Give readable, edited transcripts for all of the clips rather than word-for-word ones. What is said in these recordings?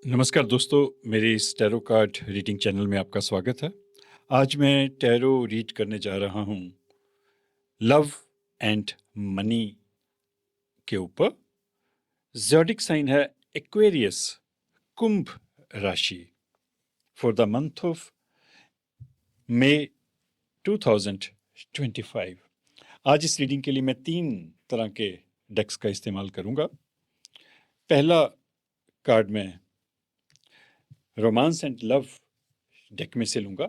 नमस्कार दोस्तों, मेरे इस टैरो कार्ड रीडिंग चैनल में आपका स्वागत है। आज मैं टैरो रीड करने जा रहा हूँ लव एंड मनी के ऊपर। ज़ोडिक साइन है एक्वेरियस, कुंभ राशि, for the month of May 2025। आज इस रीडिंग के लिए मैं 3 तरह के डेक्स का इस्तेमाल करूँगा। पहला कार्ड मैं रोमांस एंड लव डेक में से लूँगा।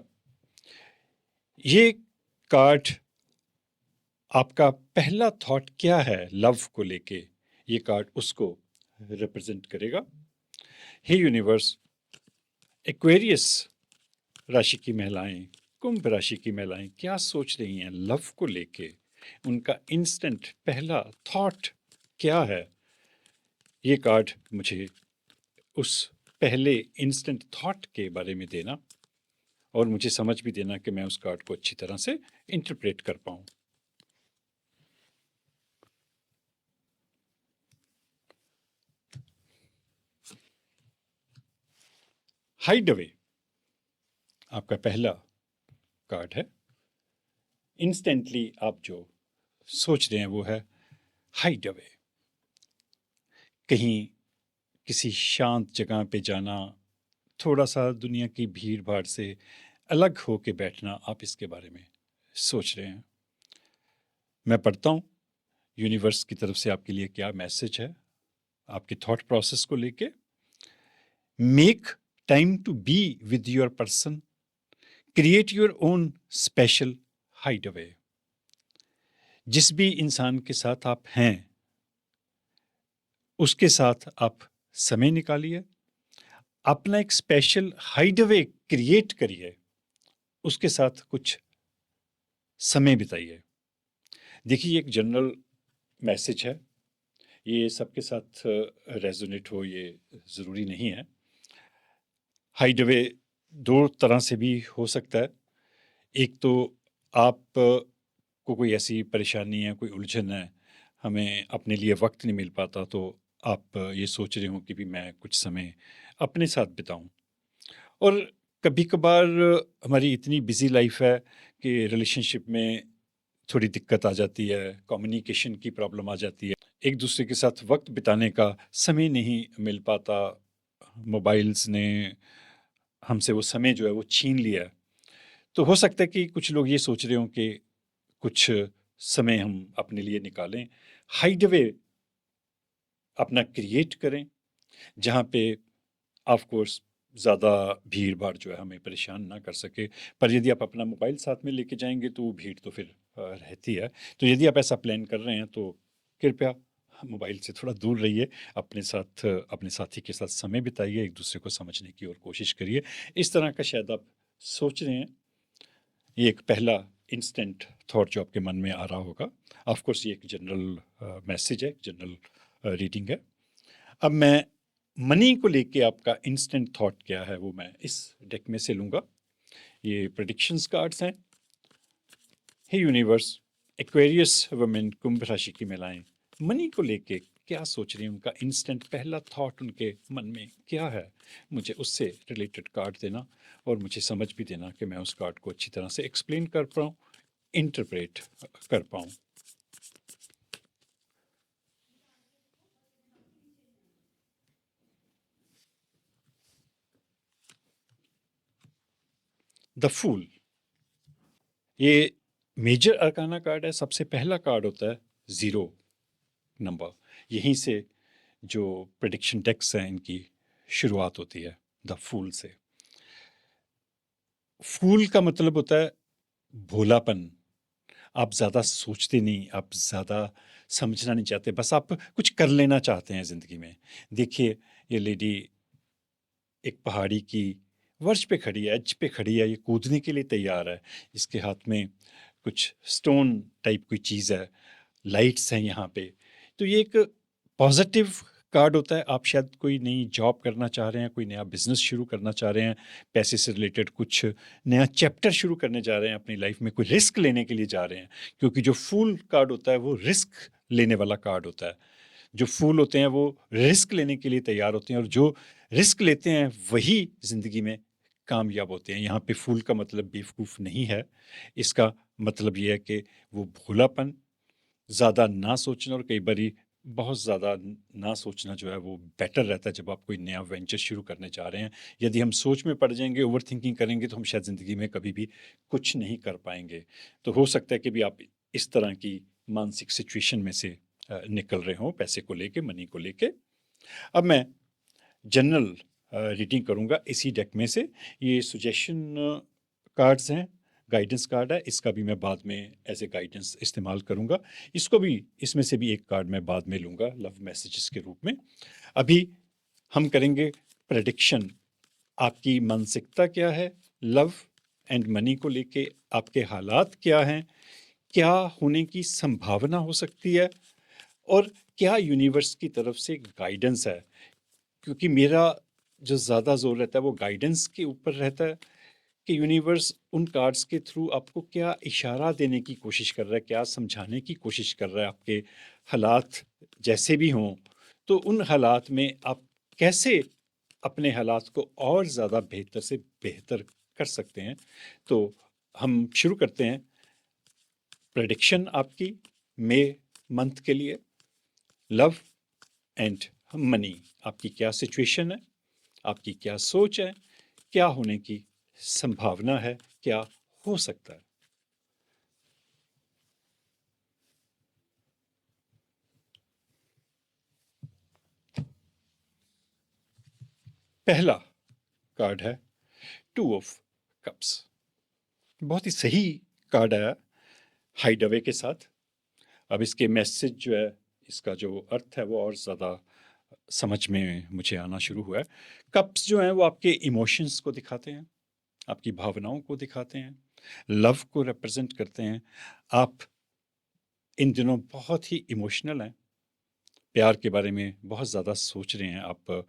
ये कार्ड आपका पहला थॉट क्या है लव को लेके, ये कार्ड उसको रिप्रेजेंट करेगा। हे यूनिवर्स, एक्वेरियस राशि की महिलाएं, कुंभ राशि की महिलाएं क्या सोच रही हैं लव को लेके, उनका इंस्टेंट पहला थॉट क्या है। ये कार्ड मुझे उस पहले इंस्टेंट थॉट के बारे में देना और मुझे समझ भी देना कि मैं उस कार्ड को अच्छी तरह से इंटरप्रेट कर पाऊँ। हाइड अवे आपका पहला कार्ड है। इंस्टेंटली आप जो सोच रहे हैं वो है हाइड अवे। कहीं किसी शांत जगह पे जाना, थोड़ा सा दुनिया की भीड़ भाड़ से अलग हो के बैठना, आप इसके बारे में सोच रहे हैं। मैं पढ़ता हूँ यूनिवर्स की तरफ से आपके लिए क्या मैसेज है आपके थॉट प्रोसेस को लेके। Make time to be with your person, create your own special hide away. जिस भी इंसान के साथ आप हैं उसके साथ आप समय निकालिए, अपना एक स्पेशल हाइड अवे क्रिएट करिए, उसके साथ कुछ समय बिताइए। देखिए, ये एक जनरल मैसेज है, ये सबके साथ रेजोनेट हो ये ज़रूरी नहीं है। हाइड अवे 2 तरह से भी हो सकता है। एक तो आप को कोई ऐसी परेशानी है, कोई उलझन है, हमें अपने लिए वक्त नहीं मिल पाता, तो आप ये सोच रहे हो कि भी मैं कुछ समय अपने साथ बिताऊं। और कभी कभार हमारी इतनी बिजी लाइफ है कि रिलेशनशिप में थोड़ी दिक्कत आ जाती है, कम्युनिकेशन की प्रॉब्लम आ जाती है, एक दूसरे के साथ वक्त बिताने का समय नहीं मिल पाता। मोबाइल्स ने हमसे वो समय जो है वो छीन लिया है। तो हो सकता है कि कुछ लोग ये सोच रहे हों कि कुछ समय हम अपने लिए निकालें, हाइड अवे अपना क्रिएट करें, जहाँ पे ऑफ कोर्स ज़्यादा भीड़ भाड़ जो है हमें परेशान ना कर सके। पर यदि आप अपना मोबाइल साथ में लेके जाएंगे तो वो भीड़ तो फिर रहती है। तो यदि आप ऐसा प्लान कर रहे हैं तो कृपया मोबाइल से थोड़ा दूर रहिए, अपने साथ अपने साथी के साथ समय बिताइए, एक दूसरे को समझने की और कोशिश करिए। इस तरह का शायद आप सोच रहे हैं। ये एक पहला इंस्टेंट थॉट जो आपके मन में आ रहा होगा। ऑफ कोर्स ये एक जनरल मैसेज है, जनरल रीडिंग है। अब मैं मनी को लेके आपका इंस्टेंट थॉट क्या है वो मैं इस डेक में से लूँगा। ये प्रेडिक्शंस कार्ड्स हैं। हे यूनिवर्स, एक्वेरियस वुमेन, कुंभ राशि की महिलाएं मनी को लेके क्या सोच रही हैं, उनका इंस्टेंट पहला थॉट उनके मन में क्या है, मुझे उससे रिलेटेड कार्ड देना और मुझे समझ भी देना कि मैं उस कार्ड को अच्छी तरह से एक्सप्लेन कर पाऊँ, इंटरप्रेट कर पाऊँ। द फूल, ये मेजर अरकाना कार्ड है। सबसे पहला कार्ड होता है 0 नंबर। यहीं से जो प्रेडिक्शन डेक्स हैं इनकी शुरुआत होती है, द फूल से। फूल का मतलब होता है भोलापन। आप ज़्यादा सोचते नहीं, आप ज़्यादा समझना नहीं चाहते, बस आप कुछ कर लेना चाहते हैं ज़िंदगी में। देखिए, ये लेडी एक पहाड़ी की वर्च पे खड़ी है, एज पे खड़ी है, ये कूदने के लिए तैयार है। इसके हाथ में कुछ स्टोन टाइप कोई चीज़ है, लाइट्स हैं यहाँ पे। तो ये एक पॉजिटिव कार्ड होता है। आप शायद कोई नई जॉब करना चाह रहे हैं, कोई नया बिजनेस शुरू करना चाह रहे हैं, पैसे से रिलेटेड कुछ नया चैप्टर शुरू करने जा रहे हैं अपनी लाइफ में, कोई रिस्क लेने के लिए जा रहे हैं। क्योंकि जो फूल कार्ड होता है वो रिस्क लेने वाला कार्ड होता है। जो फूल होते हैं वो रिस्क लेने के लिए तैयार होते हैं, और जो रिस्क लेते हैं वही ज़िंदगी में कामयाब होते हैं। यहाँ पे फूल का मतलब बेवकूफ़ नहीं है, इसका मतलब ये है कि वो भोलापन, ज़्यादा ना सोचना और कई बारी बहुत ज़्यादा ना सोचना जो है वो बेटर रहता है जब आप कोई नया वेंचर शुरू करने जा रहे हैं। यदि हम सोच में पड़ जाएँगे, ओवरथिंकिंग करेंगे तो हम शायद ज़िंदगी में कभी भी कुछ नहीं कर पाएँगे। तो हो सकता है कि भी आप इस तरह की मानसिक सिचुएशन में से निकल रहे हों पैसे को लेके, मनी को लेके। अब मैं जनरल रीडिंग करूँगा इसी डेक में से। ये सजेशन कार्ड्स हैं, गाइडेंस कार्ड है, इसका भी मैं बाद में एज ए गाइडेंस इस्तेमाल करूँगा। इसको भी, इसमें से भी एक कार्ड मैं बाद में लूँगा लव मैसेजेस के रूप में। अभी हम करेंगे प्रेडिक्शन। आपकी मानसिकता क्या है, लव एंड मनी को लेके आपके हालात क्या हैं, क्या होने की संभावना हो सकती है और क्या यूनिवर्स की तरफ से गाइडेंस है। क्योंकि मेरा जो ज़्यादा ज़ोर रहता है वो गाइडेंस के ऊपर रहता है कि यूनिवर्स उन कार्ड्स के थ्रू आपको क्या इशारा देने की कोशिश कर रहा है, क्या समझाने की कोशिश कर रहा है। आपके हालात जैसे भी हों, तो उन हालात में आप कैसे अपने हालात को और ज़्यादा बेहतर से बेहतर कर सकते हैं। तो हम शुरू करते हैं प्रेडिक्शन आपकी मई मंथ के लिए। लव एंड मनी, आपकी क्या सिचुएशन है, आपकी क्या सोच है, क्या होने की संभावना है, क्या हो सकता है। पहला कार्ड है टू ऑफ कप्स। बहुत ही सही कार्ड आया हाइड अवे के साथ। अब इसके मैसेज जो है, इसका जो अर्थ है वो और ज़्यादा समझ में मुझे आना शुरू हुआ है। कप्स जो हैं वो आपके इमोशंस को दिखाते हैं, आपकी भावनाओं को दिखाते हैं, लव को रिप्रेजेंट करते हैं। आप इन दिनों बहुत ही इमोशनल हैं, प्यार के बारे में बहुत ज़्यादा सोच रहे हैं। आप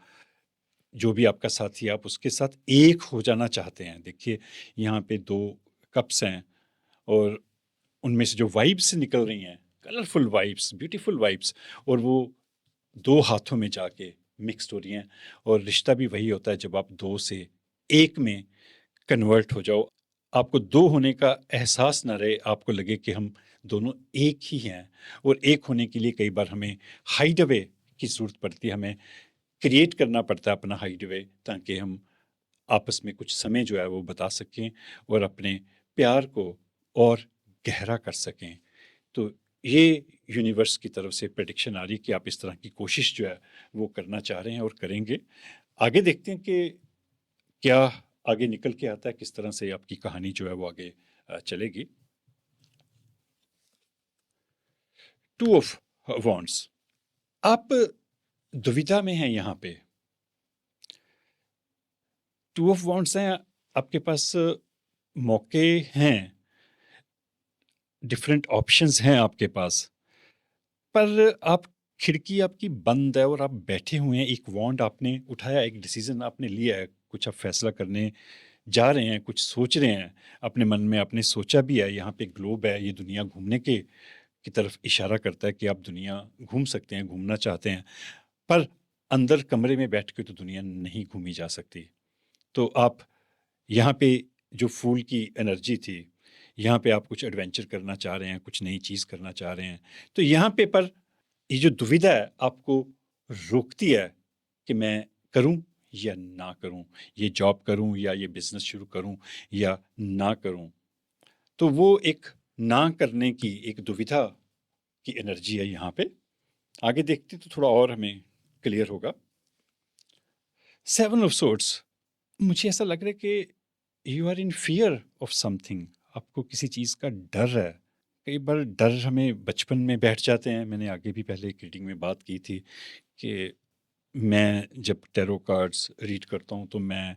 जो भी आपका साथी है आप उसके साथ एक हो जाना चाहते हैं। देखिए यहाँ पे 2 कप्स हैं और उनमें से जो वाइब्स निकल रही हैं, कलरफुल वाइब्स, ब्यूटीफुल वाइब्स, और वो 2 हाथों में जाके मिक्स्ड हो रही हैं। और रिश्ता भी वही होता है जब आप 2 से 1 में कन्वर्ट हो जाओ। आपको 2 होने का एहसास ना रहे, आपको लगे कि हम दोनों एक ही हैं। और एक होने के लिए कई बार हमें हाइड अवे की ज़रूरत पड़ती है, हमें क्रिएट करना पड़ता है अपना हाइड अवे, ताकि हम आपस में कुछ समय जो है वो बिता सकें और अपने प्यार को और गहरा कर सकें। तो ये यूनिवर्स की तरफ से प्रेडिक्शन आ रही है कि आप इस तरह की कोशिश जो है वो करना चाह रहे हैं और करेंगे। आगे देखते हैं कि क्या आगे निकल के आता है, किस तरह से आपकी कहानी जो है वो आगे चलेगी। टू ऑफ वॉन्ड्स, आप दुविधा में हैं यहाँ पे। टू ऑफ वॉन्ड्स हैं, आपके पास मौके हैं, डिफरेंट ऑप्शंस हैं आपके पास, पर आप खिड़की आपकी बंद है और आप बैठे हुए हैं। एक वॉन्ड आपने उठाया, एक डिसीजन आपने लिया है, कुछ आप फैसला करने जा रहे हैं, कुछ सोच रहे हैं अपने मन में, आपने सोचा भी है। यहाँ पे ग्लोब है, ये दुनिया घूमने के की तरफ इशारा करता है कि आप दुनिया घूम सकते हैं, घूमना चाहते हैं, पर अंदर कमरे में बैठ के तो दुनिया नहीं घूमी जा सकती। तो आप यहाँ पे जो फूल की एनर्जी थी, यहाँ पे आप कुछ एडवेंचर करना चाह रहे हैं, कुछ नई चीज़ करना चाह रहे हैं। तो यहाँ पे पर ये जो दुविधा है आपको रोकती है कि मैं करूँ या ना करूँ, ये जॉब करूँ या ये बिज़नेस शुरू करूँ या ना करूँ। तो वो एक ना करने की एक दुविधा की एनर्जी है यहाँ पे। आगे देखते तो थोड़ा और हमें क्लियर होगा। 7 ऑफ सोर्ड्स, मुझे ऐसा लग रहा है कि you are in fear of something, आपको किसी चीज़ का डर है। कई बार डर हमें बचपन में बैठ जाते हैं। मैंने आगे भी पहले एक रीडिंग में बात की थी कि मैं जब टैरो कार्ड्स रीड करता हूँ तो मैं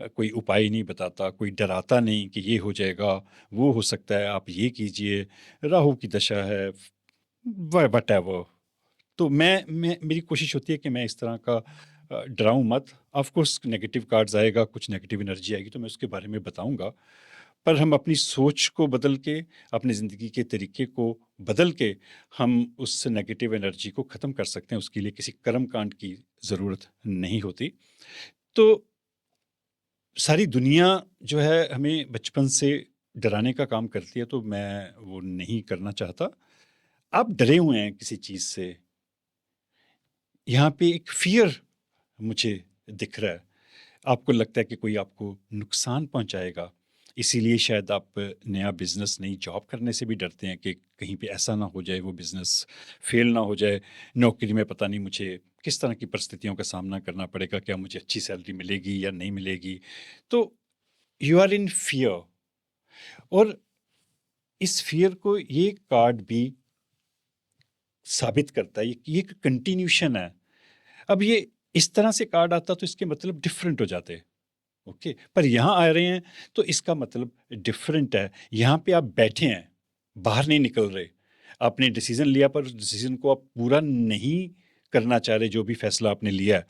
कोई उपाय नहीं बताता, कोई डराता नहीं कि ये हो जाएगा, वो हो सकता है, आप ये कीजिए, राहु की दशा है, व्हाटएवर। तो मैं मेरी कोशिश होती है कि मैं इस तरह का डराऊं मत। ऑफ कोर्स नेगेटिव कार्ड्स आएगा, कुछ नेगेटिव एनर्जी आएगी तो मैं उसके बारे में बताऊंगा, पर हम अपनी सोच को बदल के, अपनी ज़िंदगी के तरीके को बदल के हम उस नेगेटिव एनर्जी को ख़त्म कर सकते हैं। उसके लिए किसी कर्मकांड की ज़रूरत नहीं होती। तो सारी दुनिया जो है हमें बचपन से डराने का काम करती है, तो मैं वो नहीं करना चाहता। आप डरे हुए हैं किसी चीज़ से, यहाँ पे एक फ़ियर मुझे दिख रहा है। आपको लगता है कि कोई आपको नुकसान पहुँचाएगा, इसीलिए शायद आप नया बिज़नेस, नई जॉब करने से भी डरते हैं कि कहीं पे ऐसा ना हो जाए, वो बिज़नेस फ़ेल ना हो जाए। नौकरी में पता नहीं मुझे किस तरह की परिस्थितियों का सामना करना पड़ेगा, क्या मुझे अच्छी सैलरी मिलेगी या नहीं मिलेगी? तो यू आर इन फ़ियर, और इस फ़ियर को ये कार्ड भी साबित करता है। ये एक कंटिन्यूशन है। अब ये इस तरह से कार्ड आता तो इसके मतलब डिफरेंट हो जाते, ओके, पर यहाँ आ रहे हैं तो इसका मतलब डिफरेंट है। यहाँ पे आप बैठे हैं, बाहर नहीं निकल रहे। आपने डिसीजन लिया पर उस डिसीजन को आप पूरा नहीं करना चाह रहे, जो भी फैसला आपने लिया है,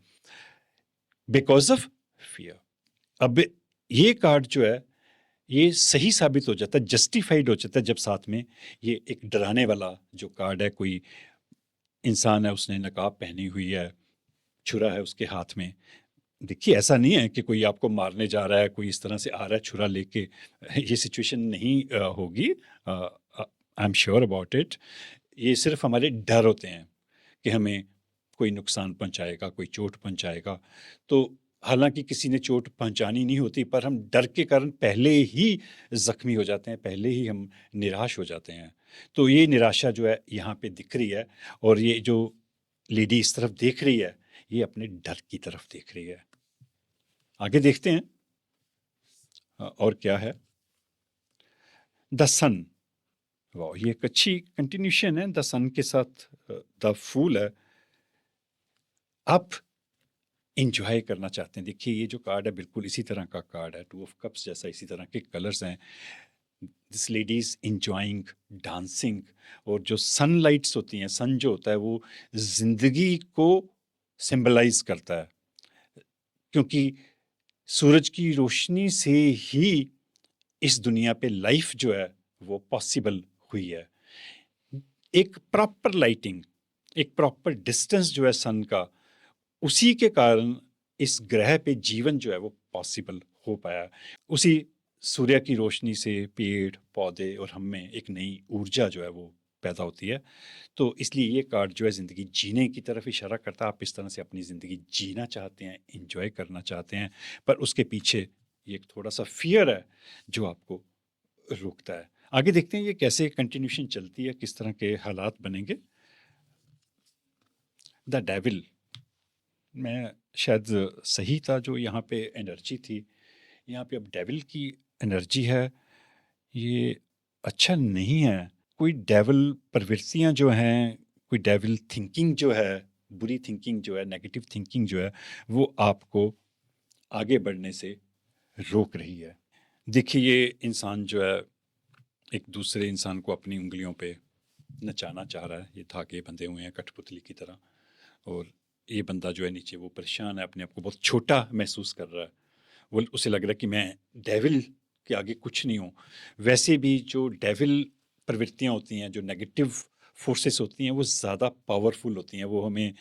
बिकॉज ऑफ फियर। अब ये कार्ड जो है ये सही साबित हो जाता है, जस्टिफाइड हो जाता है, जब साथ में ये एक डराने वाला जो कार्ड है, कोई इंसान है, उसने नकाब पहनी हुई है, छुरा है उसके हाथ में। देखिए, ऐसा नहीं है कि कोई आपको मारने जा रहा है, कोई इस तरह से आ रहा है छुरा लेके, ये सिचुएशन नहीं होगी। I am sure about it. ये सिर्फ हमारे डर होते हैं कि हमें कोई नुकसान पहुंचाएगा, कोई चोट पहुंचाएगा। तो हालांकि किसी ने चोट पहुंचानी नहीं होती, पर हम डर के कारण पहले ही जख्मी हो जाते हैं, पहले ही हम निराश हो जाते हैं। तो ये निराशा जो है यहाँ पे दिख रही है, और ये जो लेडी इस तरफ देख रही है, ये अपने डर की तरफ देख रही है। आगे देखते हैं और क्या है। द सन, वाह, ये एक अच्छी कंटिन्यूशन है। द सन के साथ द फूल है। आप इंजॉय करना चाहते हैं। देखिए, ये जो कार्ड है बिल्कुल इसी तरह का कार्ड है, टू ऑफ कप्स जैसा, इसी तरह के कलर्स हैं। This lady is enjoying dancing. और जो सनलाइट्स होती हैं, सन जो होता है वो जिंदगी को सिंबलाइज करता है, क्योंकि सूरज की रोशनी से ही इस दुनिया पे लाइफ जो है वो पॉसिबल हुई है। एक प्रॉपर लाइटिंग, एक प्रॉपर डिस्टेंस जो है सन का, उसी के कारण इस ग्रह पे जीवन जो है वो पॉसिबल हो पाया। उसी सूर्य की रोशनी से पेड़ पौधे और हम में एक नई ऊर्जा जो है वो पैदा होती है। तो इसलिए ये कार्ड जो है ज़िंदगी जीने की तरफ इशारा करता है। आप इस तरह से अपनी ज़िंदगी जीना चाहते हैं, इंजॉय करना चाहते हैं, पर उसके पीछे ये एक थोड़ा सा फियर है जो आपको रोकता है। आगे देखते हैं ये कैसे कंटिन्यूशन चलती है, किस तरह के हालात बनेंगे। द डेविल, मैं शायद सही था जो यहाँ पे एनर्जी थी। यहाँ पे अब डेविल की एनर्जी है, ये अच्छा नहीं है। कोई डेविल प्रवृत्तियाँ जो हैं, कोई डेविल थिंकिंग जो है, बुरी थिंकिंग जो है, नेगेटिव थिंकिंग जो है, वो आपको आगे बढ़ने से रोक रही है। देखिए, ये इंसान जो है एक दूसरे इंसान को अपनी उंगलियों पे नचाना चाह रहा है। ये धागे बंधे हुए हैं कठपुतली की तरह, और ये बंदा जो है नीचे वो परेशान है, अपने आप को बहुत छोटा महसूस कर रहा है। वो, उसे लग रहा है कि मैं डेविल के आगे कुछ नहीं हूँ। वैसे भी जो डेविल प्रवृत्तियाँ होती हैं, जो नेगेटिव फोर्सेस होती हैं, वो ज़्यादा पावरफुल होती हैं। वो हमें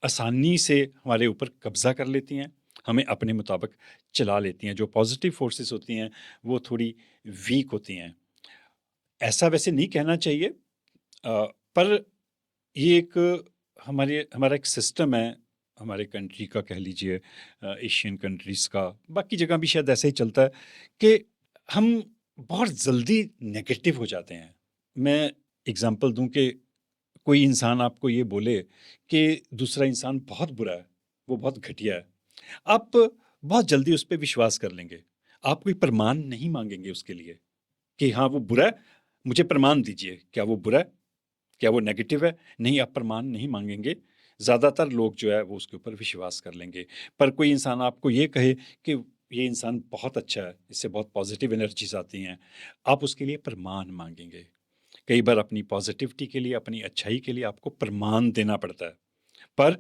आसानी से हमारे ऊपर कब्जा कर लेती हैं, हमें अपने मुताबिक चला लेती हैं। जो पॉजिटिव फोर्सेस होती हैं वो थोड़ी वीक होती हैं। ऐसा वैसे नहीं कहना चाहिए, पर ये एक हमारा एक सिस्टम है, हमारे कंट्री का कह लीजिए, एशियन कंट्रीज़ का, बाकी जगह भी शायद ऐसे ही चलता है कि हम बहुत जल्दी नेगेटिव हो जाते हैं। मैं एग्ज़ाम्पल दूँ कि कोई इंसान आपको ये बोले कि दूसरा इंसान बहुत बुरा है, वो बहुत घटिया है, आप बहुत जल्दी उस पे विश्वास कर लेंगे। आप कोई प्रमाण नहीं माँगेंगे उसके लिए कि हाँ, वो बुरा है, मुझे प्रमाण दीजिए, क्या वो बुरा है? क्या वो नेगेटिव है? नहीं, आप प्रमाण नहीं माँगेंगे। ज़्यादातर लोग जो है वो उसके ऊपर विश्वास कर लेंगे। पर कोई इंसान आपको ये कहे कि ये इंसान बहुत अच्छा है, इससे बहुत पॉज़िटिव एनर्जीज़ आती हैं, आप उसके लिए प्रमाण माँगेंगे। कई बार अपनी पॉज़िटिविटी के लिए, अपनी अच्छाई के लिए आपको प्रमाण देना पड़ता है। पर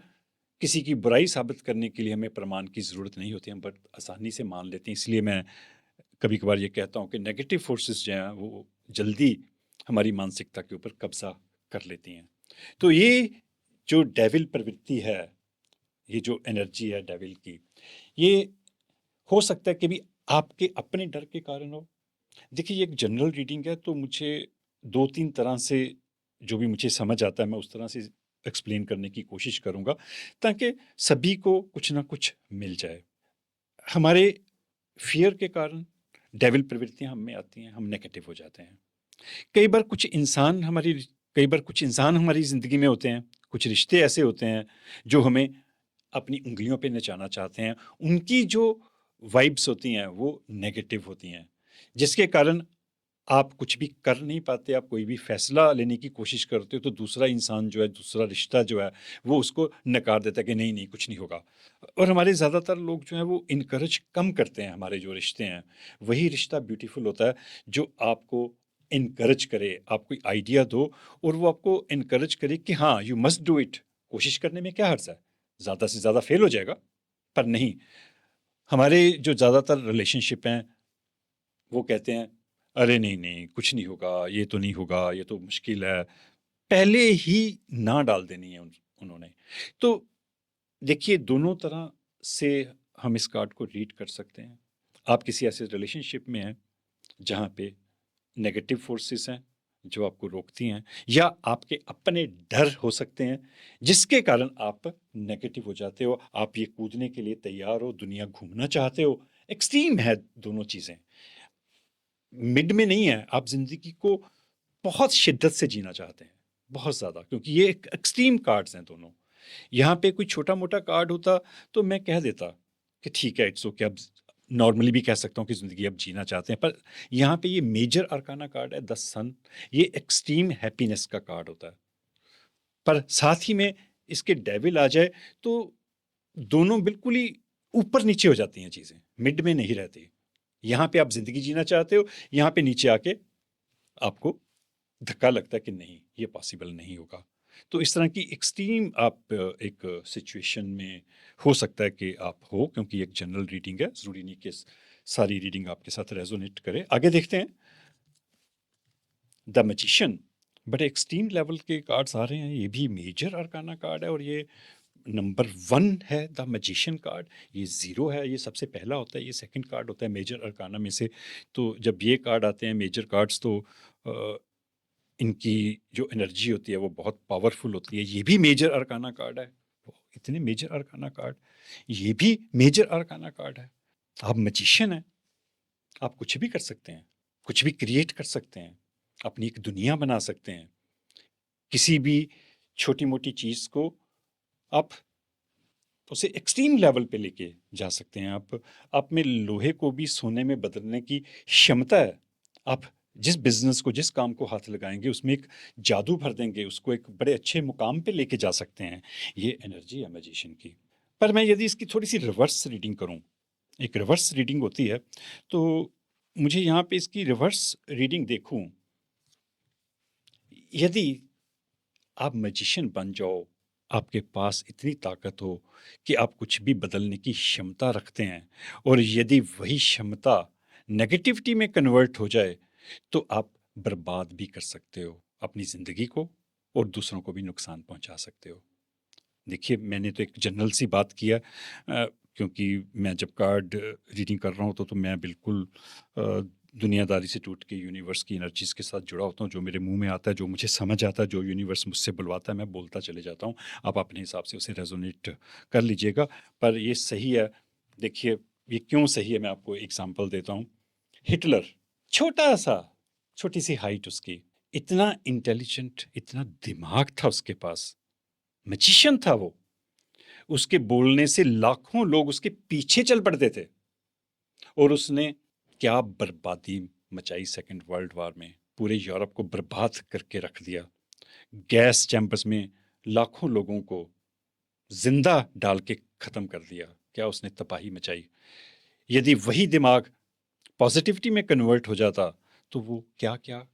किसी की बुराई साबित करने के लिए हमें प्रमाण की ज़रूरत नहीं होती, हम बट आसानी से मान लेते हैं। इसलिए मैं कभी कभार ये कहता हूँ कि नेगेटिव फोर्सेस जो हैं वो जल्दी हमारी मानसिकता के ऊपर कब्जा कर लेती हैं। तो ये जो डेविल प्रवृत्ति है, ये जो एनर्जी है डेविल की, ये हो सकता है कि भी आपके अपने डर के कारण हो। देखिए, ये एक जनरल रीडिंग है, तो मुझे 2-3 तरह से जो भी मुझे समझ आता है मैं उस तरह से एक्सप्लेन करने की कोशिश करूँगा, ताकि सभी को कुछ ना कुछ मिल जाए। हमारे फ़ियर के कारण डेविल प्रवृत्तियाँ हम में आती हैं, हम नेगेटिव हो जाते हैं। कई बार कुछ इंसान हमारी कई बार कुछ इंसान हमारी ज़िंदगी में होते हैं, कुछ रिश्ते ऐसे होते हैं जो हमें अपनी उँगलियों पे नचाना चाहते हैं। उनकी जो वाइब्स होती हैं वो नेगेटिव होती हैं, जिसके कारण आप कुछ भी कर नहीं पाते, आप कोई भी फ़ैसला लेने की कोशिश करते हो तो दूसरा इंसान जो है, दूसरा रिश्ता जो है, वो उसको नकार देता है कि नहीं, नहीं कुछ नहीं होगा। और हमारे ज़्यादातर लोग जो हैं वो इनकरेज कम करते हैं हमारे जो रिश्ते हैं। वही रिश्ता ब्यूटीफुल होता है जो आपको इनकरेज करे, आपको आइडिया दो और वो आपको इनकरेज करे कि हाँ, यू मस्ट डू इट। कोशिश करने में क्या हर्ज है? ज़्यादा से ज़्यादा फ़ेल हो जाएगा, पर नहीं। हमारे जो ज़्यादातर रिलेशनशिप हैं वो कहते हैं, अरे नहीं, नहीं, कुछ नहीं होगा, ये तो नहीं होगा, ये तो मुश्किल है। पहले ही ना डाल देनी है उन्होंने। तो देखिए, दोनों तरह से हम इस कार्ड को रीड कर सकते हैं। आप किसी ऐसे रिलेशनशिप में हैं, जहाँ पे नेगेटिव फोर्सेस हैं, जो आपको रोकती हैं, या आपके अपने डर हो सकते हैं, जिसके कारण आप नेगेटिव हो जाते हो। आप ये कूदने के लिए तैयार हो, दुनिया घूमना चाहते हो। एक्सट्रीम है दोनों चीज़ें। मिड में नहीं है, आप ज़िंदगी को बहुत शिद्दत से जीना चाहते हैं, बहुत ज़्यादा, क्योंकि ये एक एक्सट्रीम कार्ड्स हैं दोनों। यहाँ पे कोई छोटा-मोटा कार्ड होता तो मैं कह देता कि ठीक है, इट्स ओके, अब नॉर्मली भी कह सकता हूँ कि ज़िंदगी अब जीना चाहते हैं, पर यहाँ पे ये मेजर अरकाना कार्ड है द सन, ये एक्सट्रीम हैप्पीनेस का कार्ड होता है। पर साथ ही में इसके डेविल आ जाए तो दोनों बिल्कुल ही ऊपर-नीचे हो जाती हैं चीज़ें, मिड में नहीं रहती। यहाँ पे आप ज़िंदगी जीना चाहते हो, यहाँ पे नीचे आके आपको धक्का लगता है कि नहीं, ये पॉसिबल नहीं होगा। तो इस तरह की एक्सट्रीम आप एक सिचुएशन में हो सकता है कि आप हो, क्योंकि एक जनरल रीडिंग है, ज़रूरी नहीं कि सारी रीडिंग आपके साथ रेजोनेट करे। आगे देखते हैं, द मैजिशियन। बड़े एक्सट्रीम लेवल के कार्ड्स आ रहे हैं, ये भी मेजर अरकाना कार्ड है और ये नंबर 1 है द मैजिशियन कार्ड। ये 0 है, ये सबसे पहला होता है, ये सेकंड कार्ड होता है मेजर अरकाना में से। तो जब ये कार्ड आते हैं मेजर कार्ड्स, तो अ, इनकी जो एनर्जी होती है वो बहुत पावरफुल होती है। ये भी मेजर अरकाना कार्ड है। वो इतने मेजर अरकाना कार्ड, ये भी मेजर अरकाना कार्ड है। आप मैजिशियन हैं, आप कुछ भी कर सकते हैं, कुछ भी क्रिएट कर सकते हैं, अपनी एक दुनिया बना सकते हैं। किसी भी छोटी-मोटी चीज़ को आप उसे एक्सट्रीम लेवल पे लेके जा सकते हैं। आप में लोहे को भी सोने में बदलने की क्षमता है। आप जिस बिज़नेस को, जिस काम को हाथ लगाएँगे उसमें एक जादू भर देंगे, उसको एक बड़े अच्छे मुकाम पे लेके जा सकते हैं। ये एनर्जी है मैजिशियन की। पर मैं यदि इसकी थोड़ी-सी रिवर्स रीडिंग करूँ, एक रिवर्स रीडिंग होती है, तो मुझे यहाँ पे इसकी रिवर्स रीडिंग देखूँ, यदि आप मैजिशियन बन जाओ, आपके पास इतनी ताकत हो कि आप कुछ भी बदलने की क्षमता रखते हैं, और यदि वही क्षमता नेगेटिविटी में कन्वर्ट हो जाए, तो आप बर्बाद भी कर सकते हो अपनी ज़िंदगी को, और दूसरों को भी नुकसान पहुंचा सकते हो। देखिए, मैंने तो एक जनरल सी बात किया, क्योंकि मैं जब कार्ड रीडिंग कर रहा हूँ तो मैं बिल्कुल दुनियादारी से टूट के यूनिवर्स की एनर्जीज़ के साथ जुड़ा होता हूँ। जो मेरे मुंह में आता है, जो मुझे समझ आता है, जो यूनिवर्स मुझसे बुलवाता है, मैं बोलता चले जाता हूँ। आप अपने हिसाब से उसे रेजोनेट कर लीजिएगा, पर ये सही है। देखिए, ये क्यों सही है, मैं आपको एग्जांपल देता हूँ। हिटलर, छोटा सा, छोटी सी हाइट उसकी, इतना इंटेलिजेंट, इतना दिमाग था उसके पास, मैजिशियन था वो। उसके बोलने से लाखों लोग उसके पीछे चल पड़ते थे, और उसने क्या बर्बादी मचाई सेकेंड वर्ल्ड वॉर में, पूरे यूरोप को बर्बाद करके रख दिया। गैस चैम्बर्स में लाखों लोगों को जिंदा डाल के खत्म कर दिया। क्या उसने तबाही मचाई। यदि वही दिमाग पॉजिटिविटी में कन्वर्ट हो जाता, तो वो क्या क्या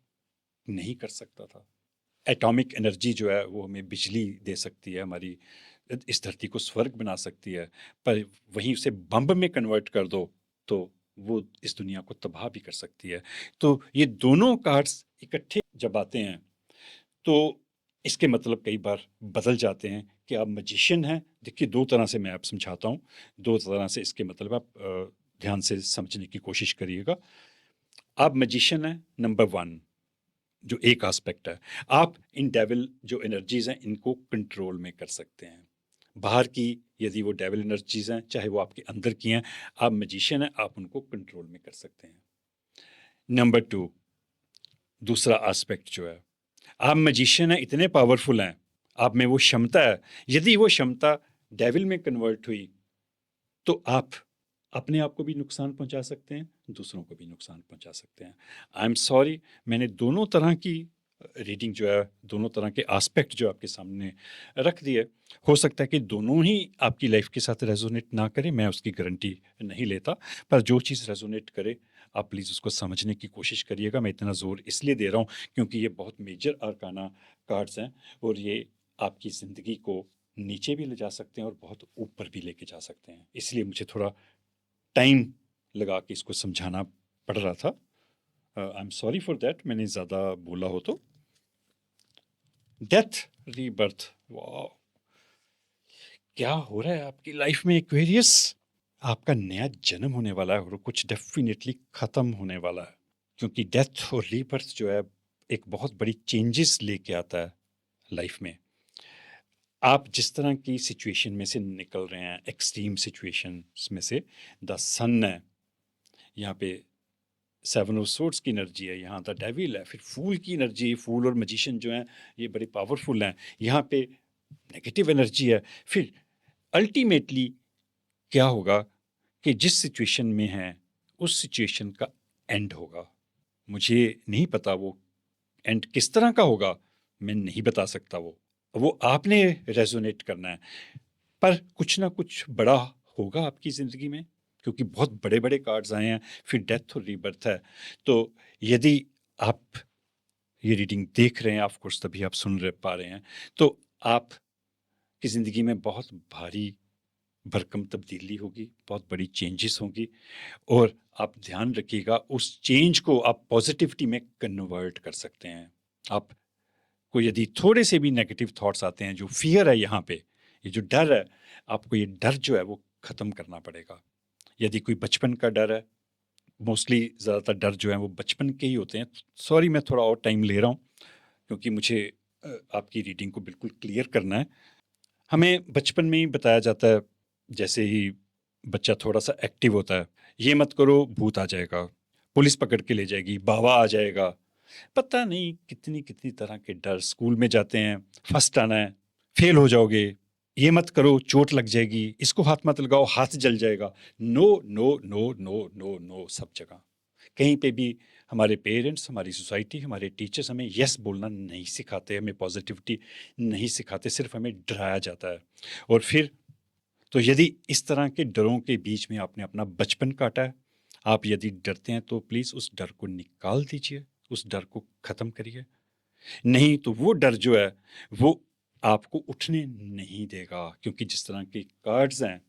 नहीं कर सकता था। एटॉमिक एनर्जी जो है वो हमें बिजली दे सकती है, हमारी इस धरती को स्वर्ग बना सकती है, पर वहीं उसे बम में कन्वर्ट कर दो तो वो इस दुनिया को तबाह भी कर सकती है। तो ये दोनों कार्ड्स इकट्ठे जब आते हैं तो इसके मतलब कई बार बदल जाते हैं कि आप मैजिशियन हैं। देखिए, 2 तरह से मैं आप समझाता हूँ, 2 तरह से इसके मतलब आप ध्यान से समझने की कोशिश करिएगा। आप मैजिशियन हैं नंबर 1, जो एक एस्पेक्ट है। आप इन डेविल जो एनर्जीज़ हैं इनको कंट्रोल में कर सकते हैं। बाहर की यदि वो डेविल एनर्जीज़ हैं, चाहे वो आपके अंदर की हैं, आप मैजिशियन हैं, आप उनको कंट्रोल में कर सकते हैं। नंबर 2, दूसरा एस्पेक्ट जो है, आप मैजिशियन हैं, इतने पावरफुल हैं, आप में वो क्षमता है, यदि वो क्षमता डेविल में कन्वर्ट हुई तो आप अपने आप को भी नुकसान पहुंचा सकते हैं, दूसरों को भी नुकसान पहुंचा सकते हैं। आई एम सॉरी, मैंने दोनों तरह की रीडिंग जो है, दोनों तरह के एस्पेक्ट जो आपके सामने रख दिए। हो सकता है कि दोनों ही आपकी लाइफ के साथ रेजोनेट ना करे, मैं उसकी गारंटी नहीं लेता, पर जो चीज़ रेजोनेट करे आप प्लीज़ उसको समझने की कोशिश करिएगा। मैं इतना ज़ोर इसलिए दे रहा हूँ क्योंकि ये बहुत मेजर अरकाना कार्ड्स हैं और ये आपकी ज़िंदगी को नीचे भी ले जा सकते हैं और बहुत ऊपर भी लेके जा सकते हैं। इसलिए मुझे थोड़ा टाइम लगा के इसको समझाना पड़ रहा था। I am sorry for that, मैंने ज़्यादा बोला हो तो। डेथ, रीबर्थ, वाह, क्या हो रहा है आपकी लाइफ में एक्वेरियस? आपका नया जन्म होने वाला है और कुछ डेफिनेटली ख़त्म होने वाला है, क्योंकि डेथ और रीबर्थ जो है एक बहुत बड़ी चेंजेस लेके आता है लाइफ में। आप जिस तरह की सिचुएशन में से निकल रहे हैं, एक्सट्रीम सिचुएशंस में से, द सन है यहाँ पे, 7 ऑफ सोर्ड्स की एनर्जी है, यहाँ द डेविल है, फिर फूल की एनर्जी, फूल और मैजिशियन जो हैं ये बड़े पावरफुल हैं, यहाँ पे नेगेटिव एनर्जी है। फिर अल्टीमेटली क्या होगा कि जिस सिचुएशन में है उस सिचुएशन का एंड होगा। मुझे नहीं पता वो एंड किस तरह का होगा, मैं नहीं बता सकता। वो आपने रेजोनेट करना है, पर कुछ ना कुछ बड़ा होगा आपकी ज़िंदगी में, क्योंकि बहुत बड़े बड़े कार्ड्स आए हैं, फिर डेथ और रीबर्थ है। तो यदि आप ये रीडिंग देख रहे हैं, ऑफ कोर्स तभी आप सुन पा रहे हैं, तो आप की ज़िंदगी में बहुत भारी भरकम तब्दीली होगी, बहुत बड़ी चेंजेस होंगी, और आप ध्यान रखिएगा उस चेंज को आप पॉजिटिविटी में कन्वर्ट कर सकते हैं। आप को यदि थोड़े से भी नेगेटिव थॉट्स आते हैं, जो फियर है यहाँ पे, ये जो डर है, आपको ये डर जो है वो ख़त्म करना पड़ेगा। यदि कोई बचपन का डर है, मोस्टली ज़्यादातर डर जो है वो बचपन के ही होते हैं। सॉरी, मैं थोड़ा और टाइम ले रहा हूँ क्योंकि मुझे आपकी रीडिंग को बिल्कुल क्लियर करना है। हमें बचपन में ही बताया जाता है, जैसे ही बच्चा थोड़ा सा एक्टिव होता है, ये मत करो भूत आ जाएगा, पुलिस पकड़ के ले जाएगी, बाबा आ जाएगा, पता नहीं कितनी कितनी तरह के डर। स्कूल में जाते हैं, फर्स्ट आना है, फेल हो जाओगे, ये मत करो चोट लग जाएगी, इसको हाथ मत लगाओ हाथ जल जाएगा। No no no no no no, सब जगह कहीं पे भी हमारे पेरेंट्स, हमारी सोसाइटी, हमारे टीचर्स हमें यस बोलना नहीं सिखाते, हमें पॉजिटिविटी नहीं सिखाते, सिर्फ हमें डराया जाता है। और फिर तो यदि इस तरह के डरों के बीच में आपने अपना बचपन काटा है, आप यदि डरते हैं तो प्लीज़ उस डर को निकाल दीजिए, उस डर को ख़त्म करिए। नहीं तो वो डर जो है वो आपको उठने नहीं देगा, क्योंकि जिस तरह के कार्ड्स हैं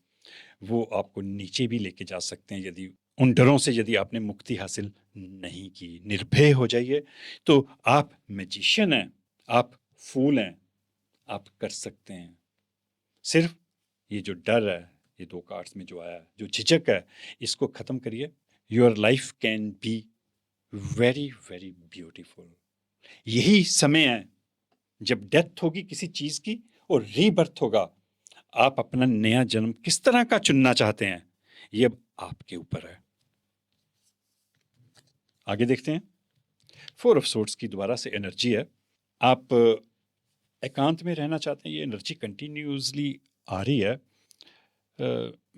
वो आपको नीचे भी लेके जा सकते हैं यदि उन डरों से यदि आपने मुक्ति हासिल नहीं की। निर्भय हो जाइए। तो आप मैजिशियन हैं, आप फूल हैं, आप कर सकते हैं। सिर्फ ये जो डर है, ये 2 कार्ड्स में जो आया है, जो झिझक है, इसको ख़त्म करिए। Your life can be very very beautiful. यही समय है जब डेथ होगी किसी चीज़ की और रीबर्थ होगा। आप अपना नया जन्म किस तरह का चुनना चाहते हैं, ये अब आपके ऊपर है। आगे देखते हैं। 4 ऑफ सोर्ड्स की दोबारा से एनर्जी है। आप एकांत में रहना चाहते हैं, ये एनर्जी कंटिन्यूसली आ रही है।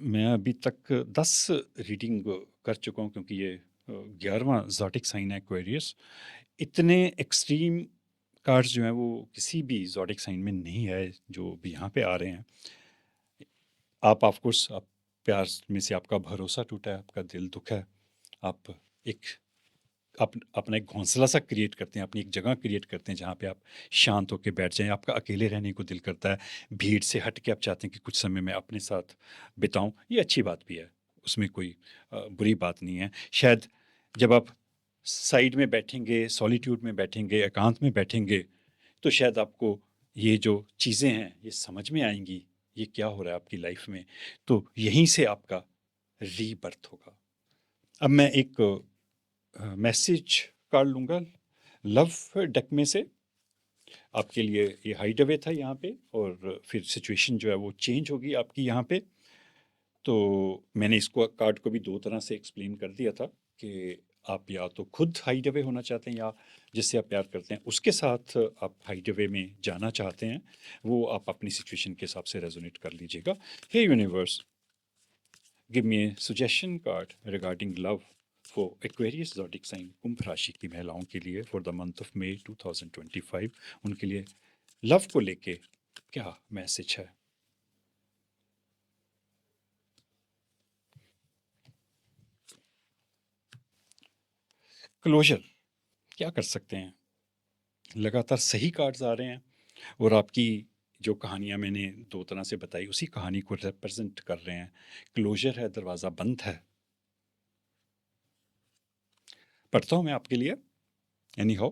मैं अभी तक 10 रीडिंग कर चुका हूँ, क्योंकि ये 11वां ज़ोडिक साइन है एक्वेरियस। इतने एक्सट्रीम कार्ड्स जो हैं वो किसी भी ज़ोडिक साइन में नहीं है जो भी यहाँ पे आ रहे हैं। आप ऑफ कोर्स, आप प्यार में से आपका भरोसा टूटा है, आपका दिल दुखा है, आप एक अपना एक घोंसला सा क्रिएट करते हैं, अपनी एक जगह क्रिएट करते हैं जहाँ पे आप शांत होकर बैठ जाएं। आपका अकेले रहने को दिल करता है, भीड़ से हट के आप चाहते हैं कि कुछ समय मैं अपने साथ बिताऊं। ये अच्छी बात भी है, उसमें कोई बुरी बात नहीं है। शायद जब आप साइड में बैठेंगे, सॉलिट्यूड में बैठेंगे, एकांत में बैठेंगे, तो शायद आपको ये जो चीज़ें हैं ये समझ में आएंगी, ये क्या हो रहा है आपकी लाइफ में। तो यहीं से आपका रीबर्थ होगा। अब मैं एक मैसेज कार्ड लूँगा लव डेक में से। आपके लिए ये हाइड अवे था यहाँ पे, और फिर सिचुएशन जो है वो चेंज होगी आपकी यहाँ पे। तो मैंने इसको कार्ड को भी दो तरह से एक्सप्लेन कर दिया था कि आप या तो खुद हाइड अवे होना चाहते हैं, या जिससे आप प्यार करते हैं उसके साथ आप हाइड अवे में जाना चाहते हैं, वो आप अपनी सिचुएशन के हिसाब से रेजोनेट कर लीजिएगा। Hey universe, give me a suggestion card regarding love for Aquarius zodiac sign, कुंभ राशि की महिलाओं के लिए for the month of May 2025। उनके लिए लव को लेके क्या मैसेज है। क्लोजर क्या कर सकते हैं, लगातार सही कार्ड्स आ रहे हैं, और आपकी जो कहानियाँ मैंने दो तरह से बताई उसी कहानी को रिप्रेजेंट कर रहे हैं। क्लोजर है, दरवाज़ा बंद है। पढ़ता हूँ मैं आपके लिए। Anyhow,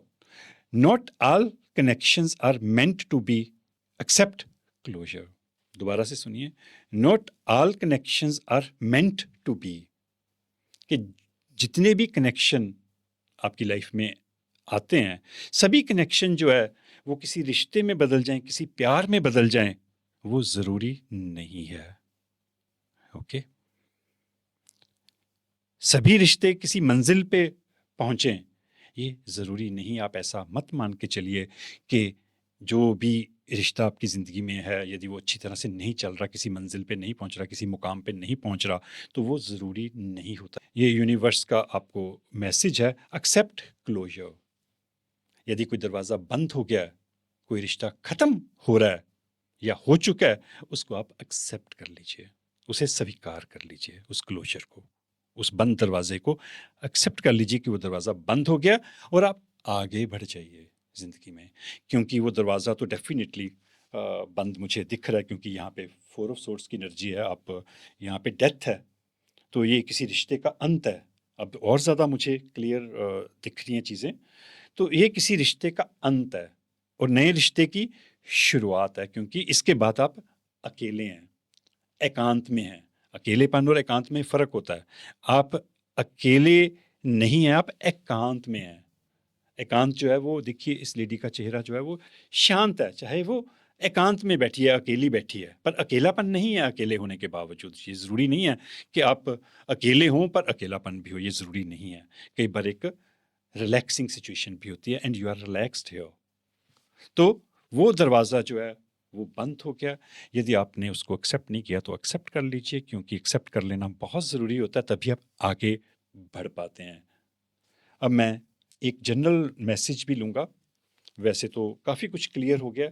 not all connections are meant to be accept closure. दोबारा से सुनिए, not all connections are meant to be, कि जितने भी कनेक्शन आपकी लाइफ में आते हैं, सभी कनेक्शन जो है वो किसी रिश्ते में बदल जाएं, किसी प्यार में बदल जाएं, वो ज़रूरी नहीं है। ओके, सभी रिश्ते किसी मंजिल पे पहुंचें, ये ज़रूरी नहीं। आप ऐसा मत मान के चलिए कि जो भी रिश्ता आपकी ज़िंदगी में है, यदि वो अच्छी तरह से नहीं चल रहा, किसी मंजिल पे नहीं पहुंच रहा, किसी मुकाम पे नहीं पहुंच रहा, तो वो ज़रूरी नहीं होता। ये यूनिवर्स का आपको मैसेज है, एक्सेप्ट क्लोजर। यदि कोई दरवाज़ा बंद हो गया है, कोई रिश्ता ख़त्म हो रहा है या हो चुका है, उसको आप एक्सेप्ट कर लीजिए, उसे स्वीकार कर लीजिए, उस क्लोजर को, उस बंद दरवाजे को एक्सेप्ट कर लीजिए कि वो दरवाज़ा बंद हो गया, और आप आगे बढ़ जाइए ज़िंदगी में। क्योंकि वो दरवाज़ा तो डेफिनेटली बंद मुझे दिख रहा है, क्योंकि यहाँ पे 4 ऑफ सोर्स की एनर्जी है, आप यहाँ पे डेथ है, तो ये किसी रिश्ते का अंत है। अब और ज़्यादा मुझे क्लियर दिख रही हैं चीज़ें। तो ये किसी रिश्ते का अंत है और नए रिश्ते की शुरुआत है, क्योंकि इसके बाद आप अकेले हैं, एकांत में हैं। अकेलेपन और एकांत में फ़र्क होता है। आप अकेले नहीं हैं, आप एकांत में हैं। एकांत जो है वो, देखिए इस लेडी का चेहरा जो है वो शांत है, चाहे वो एकांत में बैठी है, अकेली बैठी है, पर अकेलापन नहीं है अकेले होने के बावजूद। ये ज़रूरी नहीं है कि आप अकेले हों पर अकेलापन भी हो, ये ज़रूरी नहीं है। कई बार एक रिलैक्सिंग सिचुएशन भी होती है, and you are relaxed here. तो वो दरवाज़ा जो है वो बंद हो गया। यदि आपने उसको एक्सेप्ट नहीं किया तो एक्सेप्ट कर लीजिए, क्योंकि एक्सेप्ट कर लेना बहुत ज़रूरी होता है, तभी आप आगे बढ़ पाते हैं। अब मैं एक जनरल मैसेज भी लूँगा। वैसे तो काफ़ी कुछ क्लियर हो गया,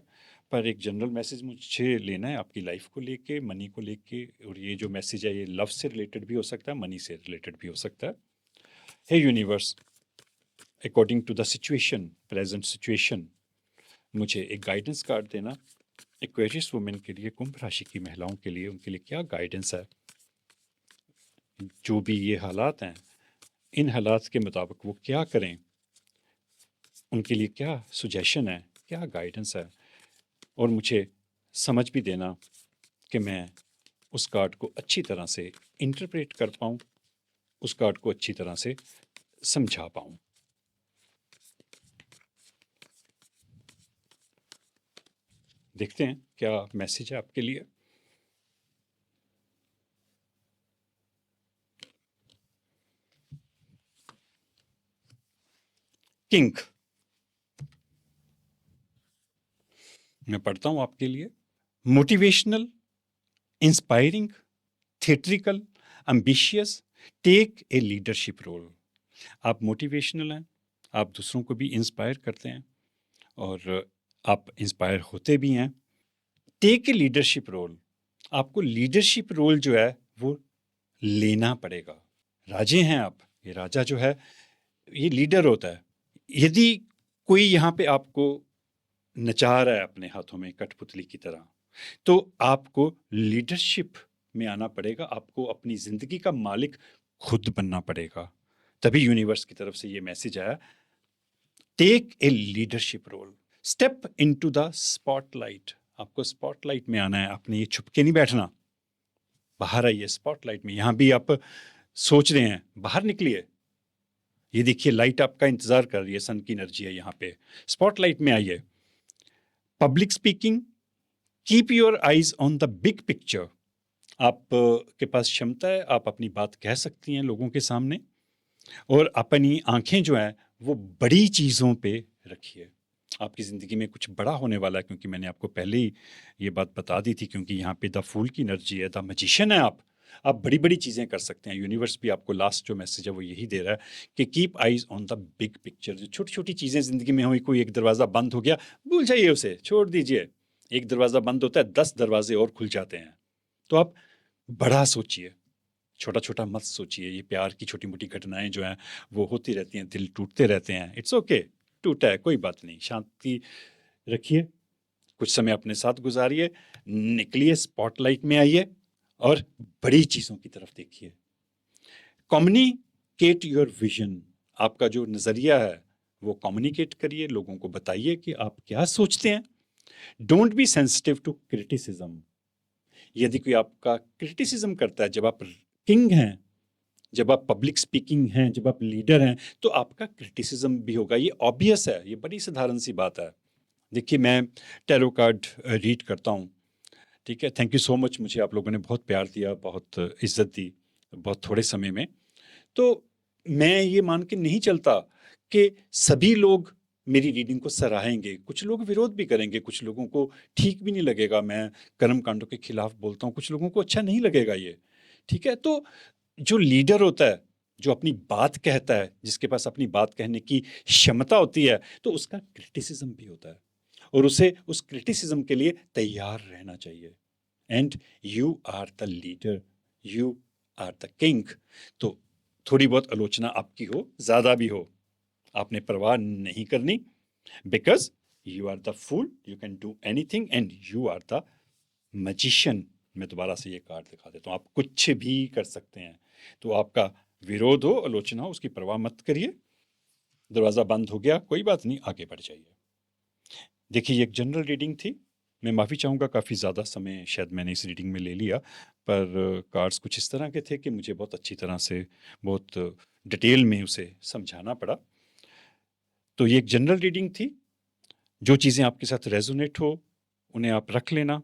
पर एक जनरल मैसेज मुझे लेना है आपकी लाइफ को लेके, मनी को लेके। और ये जो मैसेज है ये लव से रिलेटेड भी हो सकता है, मनी से रिलेटेड भी हो सकता है। Hey universe, according to the situation, present situation, मुझे एक गाइडेंस कार्ड देना। एक्वेरियस वुमेन के लिए, कुंभ राशि की महिलाओं के लिए, उनके लिए क्या गाइडेंस है। जो भी ये हालात हैं, इन हालात के मुताबिक वो क्या करें, उनके लिए क्या सुजेशन है, क्या गाइडेंस है। और मुझे समझ भी देना कि मैं उस कार्ड को अच्छी तरह से इंटरप्रेट कर पाऊँ, उस कार्ड को अच्छी तरह से समझा पाऊँ। देखते हैं क्या मैसेज है आपके लिए। किंग, मैं पढ़ता हूँ आपके लिए। Motivational, inspiring, theatrical, ambitious, take a leadership role. आप मोटिवेशनल हैं, आप दूसरों को भी इंस्पायर करते हैं, और आप इंस्पायर होते भी हैं। टेक ए लीडरशिप रोल, आपको लीडरशिप रोल जो है वो लेना पड़ेगा। राजे हैं आप, ये राजा जो है ये लीडर होता है। यदि कोई यहाँ पे आपको नचा रहा है अपने हाथों में कठपुतली की तरह, तो आपको लीडरशिप में आना पड़ेगा, आपको अपनी ज़िंदगी का मालिक खुद बनना पड़ेगा। तभी यूनिवर्स की तरफ से ये मैसेज आया, take a leadership role, step into the spotlight. आपको स्पॉटलाइट में आना है, आपने ये छुप के नहीं बैठना, बाहर आइए स्पॉटलाइट में। यहाँ भी आप सोच रहे हैं, बाहर निकलिए, ये देखिए लाइट आपका इंतजार कर रही है, सन की एनर्जी है यहाँ पे, स्पॉटलाइट में आइए। Public speaking, keep your eyes on the big picture. आप के पास क्षमता है, आप अपनी बात कह सकती हैं लोगों के सामने, और अपनी आंखें जो हैं वो बड़ी चीज़ों पे रखिए। आपकी ज़िंदगी में कुछ बड़ा होने वाला है, क्योंकि मैंने आपको पहले ही ये बात बता दी थी, क्योंकि यहाँ पे द फूल की एनर्जी है, द मैजिशियन है आप बड़ी बड़ी चीज़ें कर सकते हैं। यूनिवर्स भी आपको लास्ट जो मैसेज है वो यही दे रहा है कि keep eyes on the big picture. जो छोटी छोटी चीज़ें ज़िंदगी में हुई, कोई एक दरवाज़ा बंद हो गया, भूल जाइए उसे, छोड़ दीजिए। एक दरवाज़ा बंद होता है, 10 दरवाजे और खुल जाते हैं। तो आप बड़ा सोचिए, छोटा छोटा मत सोचिए। ये प्यार की छोटी मोटी घटनाएं जो हैं वो होती रहती हैं, दिल टूटते रहते हैं, इट्स ओके, टूटा है कोई बात नहीं, शांति रखिए, कुछ समय अपने साथ गुजारिए, निकलिए स्पॉटलाइट में आइए और बड़ी चीज़ों की तरफ देखिए। कम्युनिकेट योर विजन, आपका जो नज़रिया है वो कम्युनिकेट करिए, लोगों को बताइए कि आप क्या सोचते हैं। Don't be sensitive to criticism. यदि कोई आपका क्रिटिसिज्म करता है, जब आप किंग हैं, जब आप पब्लिक स्पीकिंग हैं, जब आप लीडर हैं, तो आपका क्रिटिसिज्म भी होगा। ये ऑब्वियस है, ये बड़ी साधारण सी बात है। देखिए, मैं टैरो कार्ड रीड करता हूँ, ठीक है, थैंक यू सो मच, मुझे आप लोगों ने बहुत प्यार दिया, बहुत इज्जत दी बहुत थोड़े समय में। तो मैं ये मान के नहीं चलता कि सभी लोग मेरी रीडिंग को सराहेंगे, कुछ लोग विरोध भी करेंगे, कुछ लोगों को ठीक भी नहीं लगेगा, मैं कर्म कांडों के खिलाफ बोलता हूँ, कुछ लोगों को अच्छा नहीं लगेगा ये, ठीक है। तो जो लीडर होता है, जो अपनी बात कहता है, जिसके पास अपनी बात कहने की क्षमता होती है, तो उसका क्रिटिसिज्म भी होता है, और उसे उस क्रिटिसिज्म के लिए तैयार रहना चाहिए। And you are the leader, you are the king. तो थोड़ी बहुत आलोचना आपकी हो, ज्यादा भी हो, आपने परवाह नहीं करनी, because you are the fool, you can do anything and you are the magician. मैं दोबारा से ये कार्ड दिखा देता हूँ, आप कुछ भी कर सकते हैं। तो आपका विरोध हो, आलोचना हो, उसकी परवाह मत करिए। दरवाज़ा बंद हो गया, कोई बात नहीं, आगे बढ़ जाइए। देखिए, ये एक जनरल रीडिंग थी, मैं माफ़ी चाहूँगा, काफ़ी ज़्यादा समय शायद मैंने इस रीडिंग में ले लिया, पर कार्ड्स कुछ इस तरह के थे कि मुझे बहुत अच्छी तरह से, बहुत डिटेल में उसे समझाना पड़ा। तो ये एक जनरल रीडिंग थी, जो चीज़ें आपके साथ रेजोनेट हो उन्हें आप रख लेना,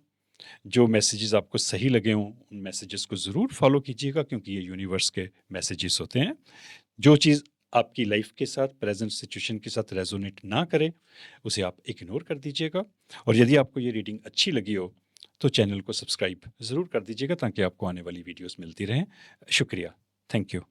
जो मैसेजेस आपको सही लगे हों उन मैसेजेस को ज़रूर फॉलो कीजिएगा, क्योंकि ये यूनिवर्स के मैसेजेस होते हैं। जो चीज़ आपकी लाइफ के साथ, प्रेजेंट सिचुएशन के साथ रेजोनेट ना करे, उसे आप इग्नोर कर दीजिएगा। और यदि आपको ये रीडिंग अच्छी लगी हो तो चैनल को सब्सक्राइब ज़रूर कर दीजिएगा, ताकि आपको आने वाली वीडियोस मिलती रहें। शुक्रिया, थैंक यू।